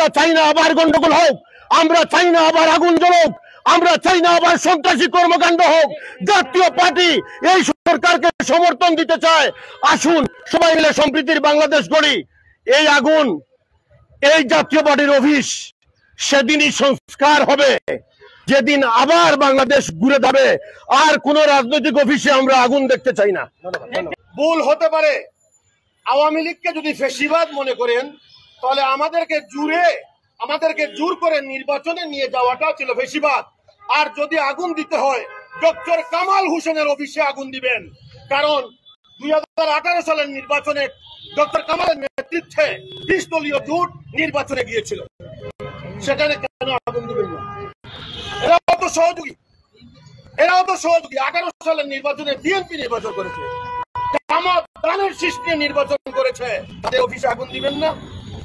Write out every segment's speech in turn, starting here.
আমরা চাই না আবার গন্ডগোল হোক, আমরা চাই না আবার আগুন জ্বলুক, আমরা চাই না আবার সন্ত্রাসী কর্মকাণ্ড হোক। জাতীয় পার্টি এই সরকারকে সমর্থন দিতে চায়। আসুন সবাই মিলে সম্প্রীতির বাংলাদেশ গড়ি। এই আগুন, এই জাতীয় পার্টির অফিস সেদিনই সংস্কার হবে যেদিন আবার বাংলাদেশ ঘুরে যাবে। আর কোন রাজনৈতিক অফিসে আমরা আগুন দেখতে চাই না। ভুল হতে পারে, আওয়ামী লীগকে যদি ফেসিবাদ মনে করেন তাহলে আমাদেরকে জোর করে নির্বাচনে নিয়ে যাওয়াটা ছিল ফেসিবাদ। আর যদি আগুন দিতে হয় ডক্টর কামাল হোসেনের অফিসে আগুন দিবেন, কারণ 2018 সালের নির্বাচনে ডক্টর কামালের নেতৃত্বে 20 দলীয় জোট নির্বাচনে গিয়েছিল, সেখানে কেন আগুন দিবেন না? এরাও তো সহযোগী। 18 সালের নির্বাচনে বিএনপি নির্বাচন করেছে, জামাত দানের শীষ নিয়ে নির্বাচন করেছে, তাদের অফিসে আগুন দিবেন না?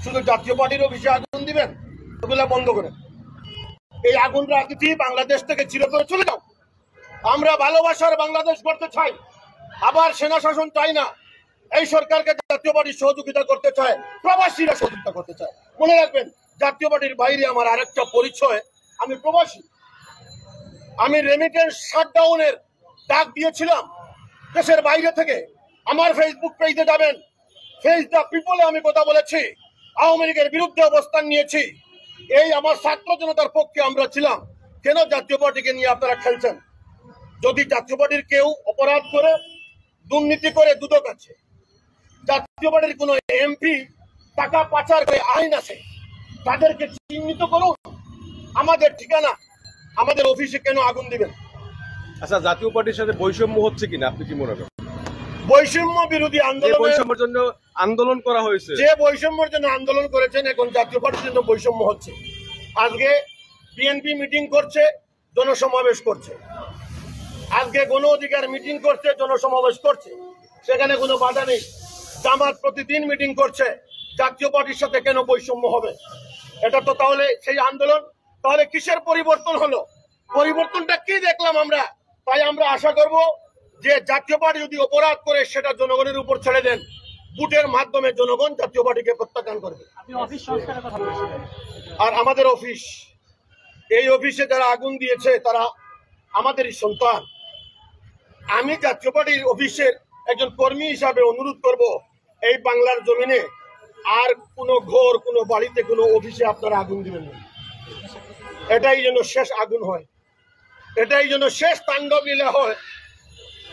শুধু জাতীয় পার্টির অফিসে আগুন দিবেন? ওগুলা বন্ধ করেন। এই আগুন রাজনীতি বাংলাদেশ থেকে চিরতরে চলে যাও। আমরা ভালোবাসার বাংলাদেশ করতে চাই, আবার সেনা শাসন চাই না। এই সরকারকে জাতীয় পার্টির সহযোগিতা করতে চায়, প্রবাসীরা সহযোগিতা করতে চায়। মনে রাখবেন, জাতীয় পার্টির বাইরে আমার আরেকটা পরিচয়, আমি প্রবাসী। আমি রেমিটেন্স শাটডাউনের ডাক দিয়েছিলাম দেশের বাইরে থেকে। আমার ফেসবুক পেজে যাবেন, ফেস দ্য পিপলে আমি কথা বলেছি, আওয়ামী লীগের বিরুদ্ধে অবস্থান নিয়েছি। এই আমার ছাত্র জনতার পক্ষে আমরা ছিলাম। কেন জাতীয় পার্টিকে নিয়ে আপনারা খেলছেন? যদি জাতীয় পার্টির কেউ অপরাধ করে, দুর্নীতি করে, দুদক আছে, জাতীয় পার্টির কোন এমপি টাকা পাচার করে আইন আছে, তাদেরকে চিহ্নিত করুন। আমাদের ঠিকানা, আমাদের অফিসে কেন আগুন দিবেন? আচ্ছা, জাতীয় পার্টির সাথে বৈষম্য হচ্ছে কিনা আপনি কি মনে করেন? বৈষম্য বিরোধী আন্দোলন, বৈষম্যের জন্য আন্দোলন করা হয়েছে, যে বৈষম্যের জন্য আন্দোলন করেছেন, এখন জাতীয় পার্টির জন্য বৈষম্য হচ্ছে। আজকে বিএনপি মিটিং করছে, জনসমাবেশ করছে, আজকে গণ অধিকার মিটিং করছে, জনসমাবেশ করছে, সেখানে কোনো বাধা নেই। জামাত প্রতিদিন মিটিং করছে, জাতীয় পার্টির সাথে কেন বৈষম্য হবে? এটা তো তাহলে সেই আন্দোলন, তাহলে কিসের পরিবর্তন হলো? পরিবর্তনটা কি দেখলাম আমরা? তাই আমরা আশা করব যে জাতীয় পার্টি যদি অপরাধ করে সেটা জনগণের উপর ছেড়ে দেন, ভোটের মাধ্যমে জনগণ জাতীয় পার্টিকে প্রত্যাখ্যান করবে। আর আমাদের অফিস, এই অফিসে যারা আগুন দিয়েছে তারা আমাদেরই সন্তান। আমি জাতীয় পার্টির অফিসের একজন কর্মী হিসাবে অনুরোধ করব, এই বাংলার জমিনে আর কোনো ঘর, কোনো বাড়িতে, কোনো অফিসে আপনারা আগুন দিবেন না। এটাই যেন শেষ আগুন হয়, এটাই যেন শেষ তাণ্ডব লীলা হয়।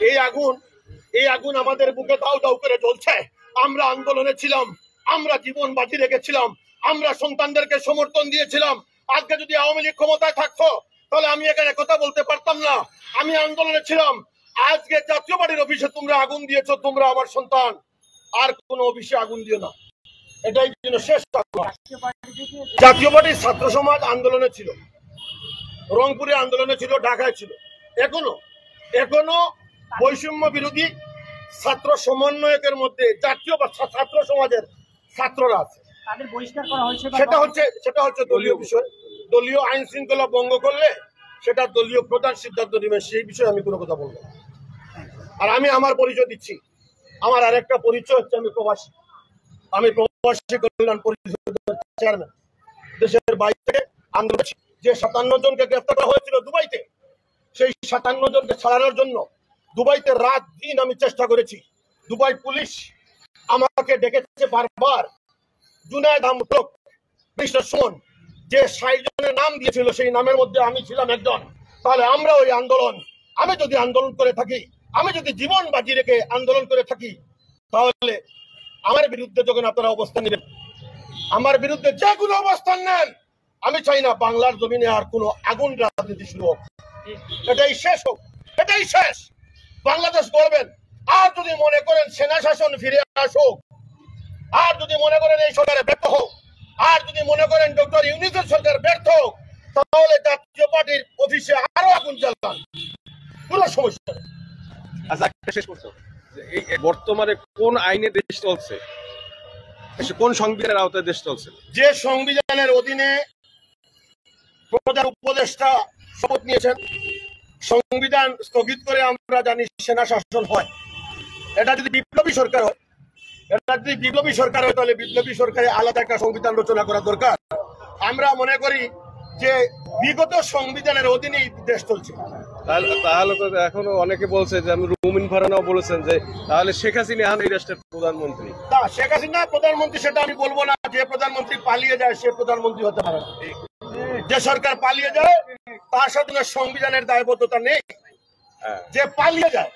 এই আগুন আমাদের বুকে দাউ দাউ করে জ্বলছে। আমরা আন্দোলনে ছিলাম, আমরা জীবন বাজি রেখেছিলাম, আমরা সন্তানদেরকে সমর্থন দিয়েছিলাম। আজকে যদি আওয়ামী লীগ ক্ষমতায় থাকতো তাহলে আমি এখানে কথা বলতে পারতাম না। আমি আন্দোলনে ছিলাম। আজকে জাতীয় পার্টির অফিসে তোমরা আগুন দিয়েছো, তোমরা আমার সন্তান, আর কোন অফিসে আগুন দিও না। এটাই যেন শেষ। জাতীয় পার্টির ছাত্র সমাজ আন্দোলনে ছিল, রংপুরে আন্দোলনে ছিল, ঢাকায় ছিল, এখনো বৈষম্য বিরোধী ছাত্র সমন্বয়কের মধ্যে জাতীয় ছাত্র সমাজের ছাত্ররা আছে। সেটা হচ্ছে দলীয় বিষয়। দলীয় আইন শৃঙ্খলা ভঙ্গ করলে সেটা দলীয় প্রধান সিদ্ধান্ত নেবে, সেই বিষয়ে আমি কোনো কথা বলবো না। আর আমি আমার পরিচয় দিচ্ছি, আমার আরেকটা পরিচয় হচ্ছে আমি প্রবাসী। আমি প্রবাসী কল্যাণ পরিষদের চেয়ারম্যান। দেশের বাইরে আন্দোলন, যে 57 জনকে গ্রেফতার করা হয়েছিল দুবাইতে, সেই 57 জনকে ছাড়ানোর জন্য দুবাইতে রাত দিন আমি চেষ্টা করেছি। দুবাই পুলিশ আমাকে ডেকেছে বারবার। জুনায়েদ আহমদ, মিস্টার সুমন, যে 60 জনের নাম দিয়েছিল সেই নামের মধ্যে আমি ছিলাম একজন। তাহলে আমরা ওই আন্দোলন, আমি যদি আন্দোলন করে থাকি, আমি যদি জীবন বাজি রেখে আন্দোলন করে থাকি, তাহলে আমার বিরুদ্ধে যখন আপনারা অবস্থান নেবেন, আমার বিরুদ্ধে যে কোনো অবস্থান নেন, আমি চাই না বাংলার জমিনে আর কোনো আগুন রাজনীতি শুরু হোক। এটাই শেষ হোক, এটাই শেষ। বাংলাদেশ গড়বেন। আর যদি মনে করেন সেনা শাসন ফিরে আসুক, আর যদি মনে করেন এই সরকারে ব্যর্থ হোক, আর যদি মনে করেন ডক্টর ইউনূসের সরকার ব্যর্থ হোক, তাহলে জাতীয় পার্টির অফিসে আরো আগুন জ্বালান, কোনো সমস্যা নেই। আচ্ছা, শেষ করতে হবে, এই বর্তমানে কোন আইনে দেশ চলছে, কোন সংবিধানের আওতায় দেশ চলছে? যে সংবিধানের অধীনে প্রধান উপদেষ্টা শপথ নিয়েছেন, সংবিধান স্থগিত করে আমরা জানি সেনা শাসন হয়। এটা যদি বিপ্লবী সরকার হয়, তাহলে বিপ্লবী সরকারে আলাদা একটা সংবিধান রচনা করা দরকার। আমরা মনে করি যে বিগত সংবিধানের অধীনেই দেশ চলছে। তাহলে তো এখনো অনেকে বলছে যে, আমি রুমিন ফারহানাও বলেছেন যে তাহলে শেখ হাসিনা এখন এই রাষ্ট্রের প্রধানমন্ত্রী। তা শেখ হাসিনা প্রধানমন্ত্রী সেটা আমি বলবো না। যে প্রধানমন্ত্রী পালিয়ে যায় সে প্রধানমন্ত্রী হতে পারে না। যে সরকার পালিয়ে যায় তার সাথে সংবিধানের দায়বদ্ধতা নেই। যে পালিয়ে যায়,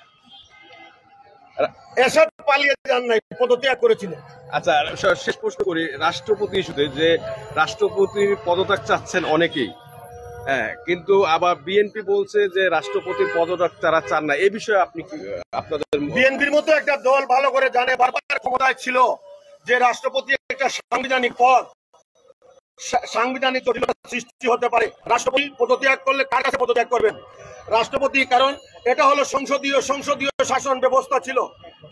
এসব পালিয়ে যান নাই, পদত্যাগ করেছিলেন। আচ্ছা, শেষ প্রশ্ন করি রাষ্ট্রপতি ইস্যুতে, যে রাষ্ট্রপতির পদত্যাগ চাচ্ছেন অনেকেই, হ্যাঁ, কিন্তু আবার বিএনপি বলছে যে রাষ্ট্রপতির পদত্যাগ তারা চান না। এই বিষয়ে আপনি কি, আপনাদের বিএনপির মতো একটা দল ভালো করে জানে, বারবার ক্ষমতায় ছিল, যে রাষ্ট্রপতি একটা সাংবিধানিক পদ, সাংবিধানিক জটিলতা সৃষ্টি হতে পারে। রাষ্ট্রপতি পদত্যাগ করলে কার কাছে পদত্যাগ করবেন? রাষ্ট্রপতি, কারণ এটা হলো সংসদীয় শাসন ব্যবস্থা ছিল।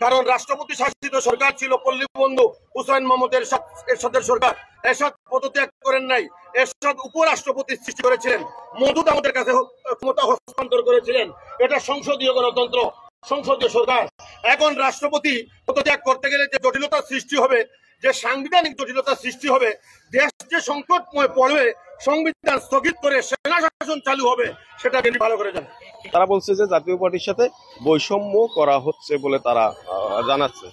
কারণ রাষ্ট্রপতি শাসিত সরকার ছিল পল্লী বন্ধু হুসাইন মোহাম্মদের এরশাদের সরকার। এরশাদ পদত্যাগ করেন নাই, এরশাদ উপরাষ্ট্রপতি সৃষ্টি করেছিলেন। মওদুদ আমাদের কাছে ক্ষমতা হস্তান্তর করেছিলেন। এটা সংসদীয় গণতন্ত্র, সংসদীয় সরকার। এখন রাষ্ট্রপতি পদত্যাগ করতে গেলে যে জটিলতা সৃষ্টি হবে, যে সাংবিধানিক জটিলতা সৃষ্টি হবে, দেশ যে সংকটময় পড়বে, সংবিধান স্থগিত করে সেনা শাসন চালু হবে, সেটা তিনি ভালো করে জানেন। তারা বলছে যে জাতীয় পার্টির সাথে বৈষম্য করা হচ্ছে বলে তারা জানাচ্ছে।